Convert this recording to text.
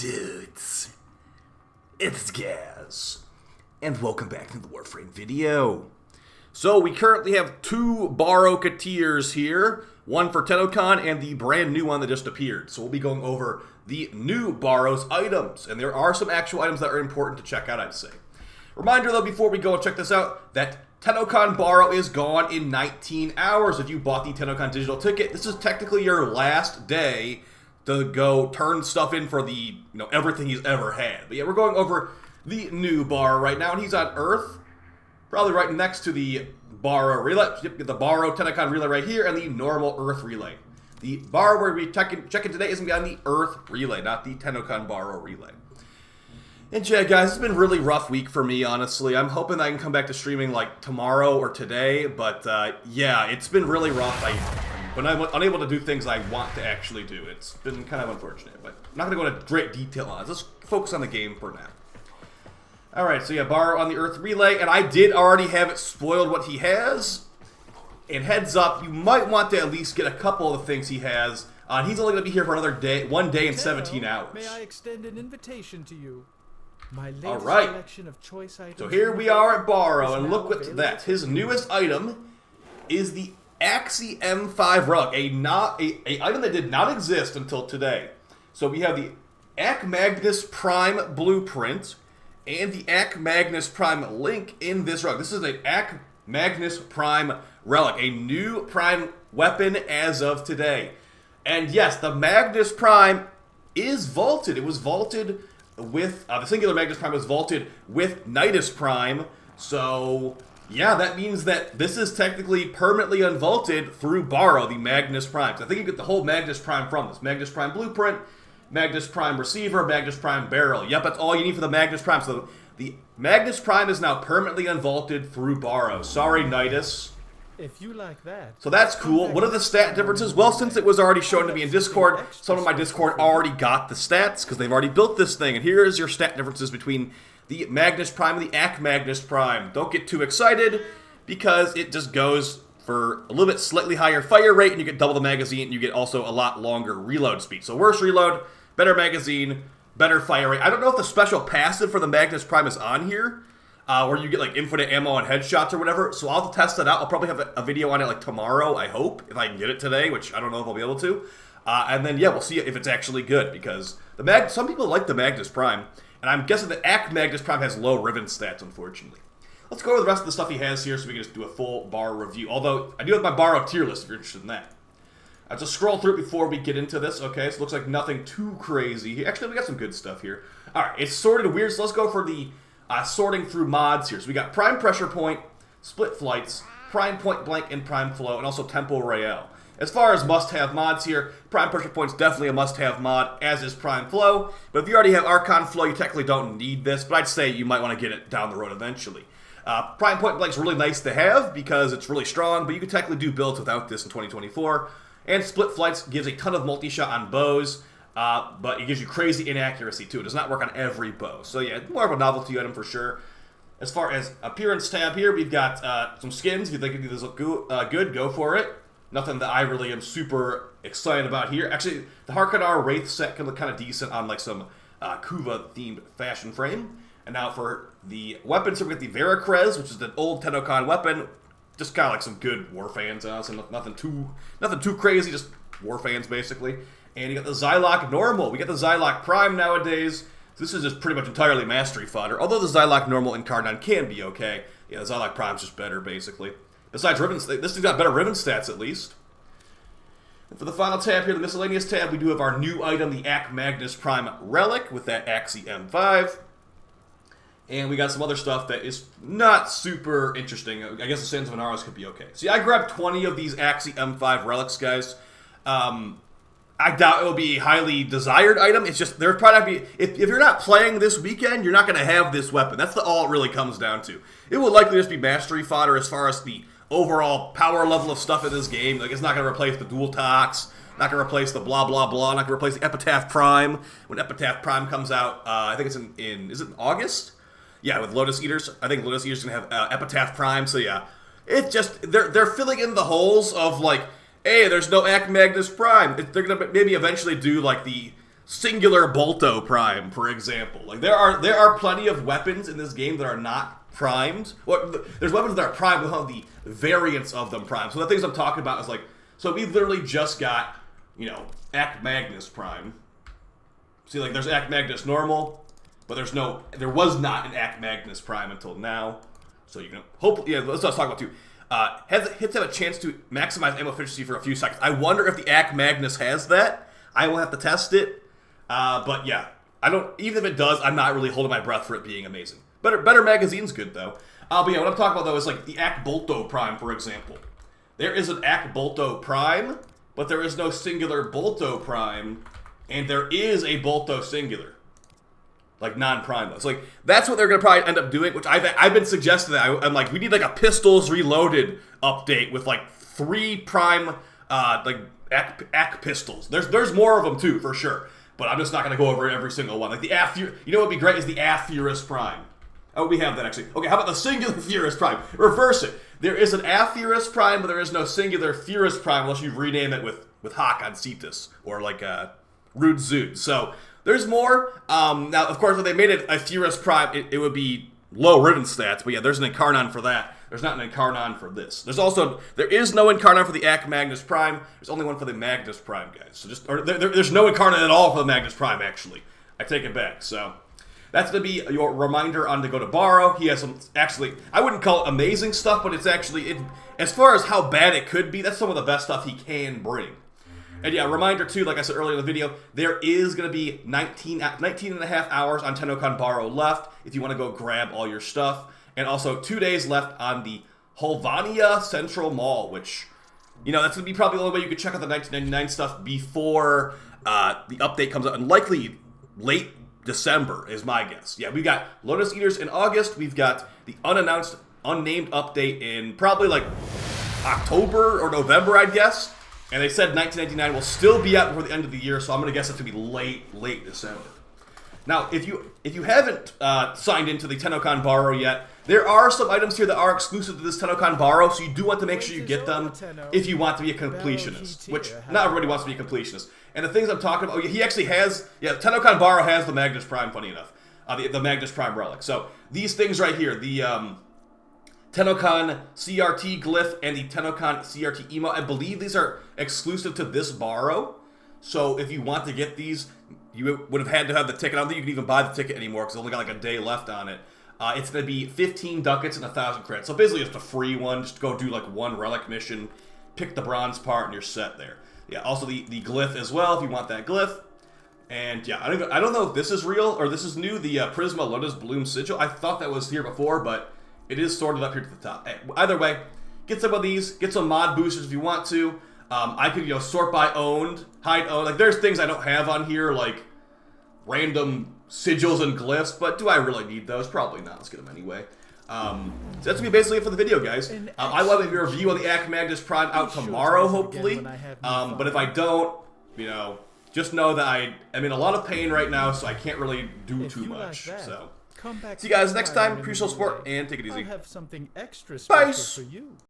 dudes? It's Gaz, and welcome back to the Warframe video. So we currently have two Baro'Ki Teers here, one for Tennocon and the brand new one that just appeared. So we'll be going over the new Baro's items, and there are some actual items that are important to check out, I'd say. Reminder though, before we go and check this out, that Tennocon Baro is gone in 19 hours. If you bought the Tennocon digital ticket, this is technically your last day to go turn stuff in for the, everything he's ever had. But yeah, we're going over the new Baro right now, and he's on Earth, probably right next to the Baro relay. Yep, the Baro Tennocon relay right here, and the normal Earth relay. The Baro we're going to be checking today is going to be on the Earth relay, not the Tennocon Baro relay. And yeah, guys, it's been a really rough week for me, honestly. I'm hoping I can come back to streaming like tomorrow or today, but yeah, it's been really rough. But I'm unable to do things I want to actually do. It's been kind of unfortunate, but I'm not going to go into great detail on it. Let's focus on the game for now. Alright, so yeah, Baro on the Earth relay, and I did already have it spoiled what he has. And heads up, you might want to at least get a couple of the things he has. He's only going to be here for another day, 1 day and 17 hours. May I extend an invitation to you? My latest Alright, collection of choice items. So here we are at Baro, and look at that. His newest item is the Axi M5 relic, a item that did not exist until today. So we have the Ac Magnus Prime blueprint and the Ac Magnus Prime link in this relic. This is an Ac Magnus Prime relic, a new Prime weapon as of today. And yes, the Magnus Prime is vaulted. It was vaulted with, the singular Magnus Prime was vaulted with Nidus Prime, so yeah, that means that this is technically permanently unvaulted through Baro, the Magnus Prime. So I think you get the whole Magnus Prime from this. Magnus Prime Blueprint, Magnus Prime Receiver, Magnus Prime Barrel. Yep, that's all you need for the Magnus Prime. So the Magnus Prime is now permanently unvaulted through Baro. Sorry, Nidus. If you like that. So that's cool. What are the stat differences? Well, since it was already shown to me in Discord, some of my Discord already got the stats because they've already built this thing. And here is your stat differences between the Magnus Prime and the Ac Magnus Prime. Don't get too excited because it just goes for a little bit slightly higher fire rate, and you get double the magazine, and you get also a lot longer reload speed. So worse reload, better magazine, better fire rate. I don't know if the special passive for the Magnus Prime is on here, where you get like infinite ammo and headshots or whatever. So I'll have to test that out. I'll probably have a video on it like tomorrow, I hope, if I can get it today, which I don't know if I'll be able to. And then yeah, we'll see if it's actually good, because some people like the Magnus Prime. And I'm guessing that Ac Magnus Prime has low Riven stats, unfortunately. Let's go over the rest of the stuff he has here so we can just do a full Baro review. Although, I do have my Baro tier list if you're interested in that. I'll just scroll through it before we get into this. Okay, so it looks like nothing too crazy. Actually, we got some good stuff here. Alright, it's sorted weird, so let's go for the sorting through mods here. So we got Prime Pressure Point, Split Flights, Prime Point Blank, and Prime Flow, and also Tempo Royale. As far as must-have mods here, Prime Pressure Point's definitely a must-have mod, as is Prime Flow. But if you already have Archon Flow, you technically don't need this, but I'd say you might want to get it down the road eventually. Prime Point Blank's really nice to have because it's really strong, but you can technically do builds without this in 2024. And Split Flights gives a ton of multi-shot on bows, but it gives you crazy inaccuracy too. It does not work on every bow. So yeah, more of a novelty item for sure. As far as appearance tab here, we've got some skins. If you think these look good, go for it. Nothing that I really am super excited about here. Actually, the Harkonnen Wraith set can look kind of decent on like some Kuva-themed fashion frame. And now for the weapons, so we got the Veracrez, which is the old Tennocon weapon. Just kind of like some good war fans, so nothing too crazy, just war fans basically. And you got the Zylok Normal. We got the Zylok Prime nowadays. So this is just pretty much entirely mastery fodder. Although the Zylok Normal in Card 9 can be okay. Yeah, the Zylok Prime's just better basically. Besides Riven, this thing's got better Riven stats at least. And for the final tab here, the miscellaneous tab, we do have our new item, the Ac Magnus Prime Relic with that Axi M5. And we got some other stuff that is not super interesting. I guess the Sands of Inaros could be okay. See, I grabbed 20 of these Axi M5 relics, guys. I doubt it will be a highly desired item. It's just, there's probably not be, if you're not playing this weekend, you're not going to have this weapon. That's all it really comes down to. It will likely just be mastery fodder as far as the overall power level of stuff in this game. Like, it's not going to replace the dual tox, not going to replace the blah blah blah, not going to replace the Epitaph Prime. When Epitaph Prime comes out, I think it's is it in August? Yeah, with Lotus Eaters. I think Lotus Eaters going to have Epitaph Prime, so yeah. It's just, they're filling in the holes of like, hey, there's no Ac Magnus Prime. They're going to maybe eventually do like the singular Bolto Prime, for example. Like there are plenty of weapons in this game that are not primed. Well, there's weapons that are primed without the variants of them primed. So the things I'm talking about is like, so we literally just got, you know, Ac Magnus Prime. See, like there's Ac Magnus normal, but there was not an Ac Magnus Prime until now. So you can hopefully, yeah, let's talk about two. Hits have a chance to maximize ammo efficiency for a few seconds. I wonder if the Ac Magnus has that. I will have to test it. But yeah, even if it does, I'm not really holding my breath for it being amazing. Better magazine's good though. But yeah, what I'm talking about though is like the Ac Bolto Prime, for example. There is an Ac Bolto Prime, but there is no singular Bolto Prime, and there is a Bolto singular. Like non-prime though. So like that's what they're gonna probably end up doing, which I've been suggesting that I'm like, we need like a Pistols Reloaded update with like 3 prime like Ac pistols. There's more of them too, for sure. But I'm just not gonna go over every single one. Like the you know what would be great is the Aphurus Prime. Oh, we have that actually. Okay, how about the singular Furus Prime? Reverse it. There is an Aphurus Prime, but there is no singular Furus Prime unless you rename it with Hawk on Cetus or like Rude Zood. So there's more. Now, of course, if they made it a Furus Prime, it would be low ribbon stats. But yeah, there's an Incarnon for that. There's not an Incarnon for this. There is no Incarnon for the Ac Magnus Prime. There's only one for the Magnus Prime, guys. So there's no Incarnon at all for the Magnus Prime, actually. I take it back. So that's going to be your reminder on to go to Baro. He has some, actually, I wouldn't call it amazing stuff, but it's actually, as far as how bad it could be, that's some of the best stuff he can bring. And yeah, reminder too, like I said earlier in the video, there is going to be 19 and a half hours on Tennocon Baro left if you want to go grab all your stuff. And also 2 days left on the Hulvania Central Mall, which, you know, that's going to be probably the only way you could check out the 1999 stuff before the update comes out. And likely late December is my guess. Yeah, we've got Lotus Eaters in August. We've got the unannounced, unnamed update in probably like October or November, I'd guess. And they said 1999 will still be out before the end of the year, so I'm going to guess it's going to be late December. Now, if you haven't signed into the Tennocon Baro yet, there are some items here that are exclusive to this Tennocon Baro, so you do want to make sure you get them if you want to be a completionist, which not everybody wants to be a completionist. And the things I'm talking about, he actually has, yeah, Tennocon Baro has the Magnus Prime, funny enough, the Magnus Prime relic. So these things right here, the Tennocon CRT glyph and the Tennocon CRT emote, I believe these are exclusive to this Baro. So if you want to get these, you would have had to have the ticket. I don't think you can even buy the ticket anymore because it's only got like a day left on it. It's going to be 15 ducats and 1,000 credits. So basically just a free one. Just go do like one relic mission, pick the bronze part, and you're set there. Yeah, also the glyph as well if you want that glyph. And yeah, I don't know if this is real or this is new. The Prisma Lotus Bloom Sigil. I thought that was here before, but it is sorted up here to the top. Either way, get some of these. Get some mod boosters if you want to. I could, you know, sort by owned, hide owned. Like, there's things I don't have on here, like random sigils and glyphs, but do I really need those? Probably not. Let's get them anyway. So that's going to be basically it for the video, guys. I will have a review on the Ac Magnus Prime out tomorrow, hopefully. But if I don't, you know, just know that I am in a lot of pain right now, so I can't really do too much. So, see you guys next time. Appreciate your support, and take it easy. I'll have something extra special Bye. for you.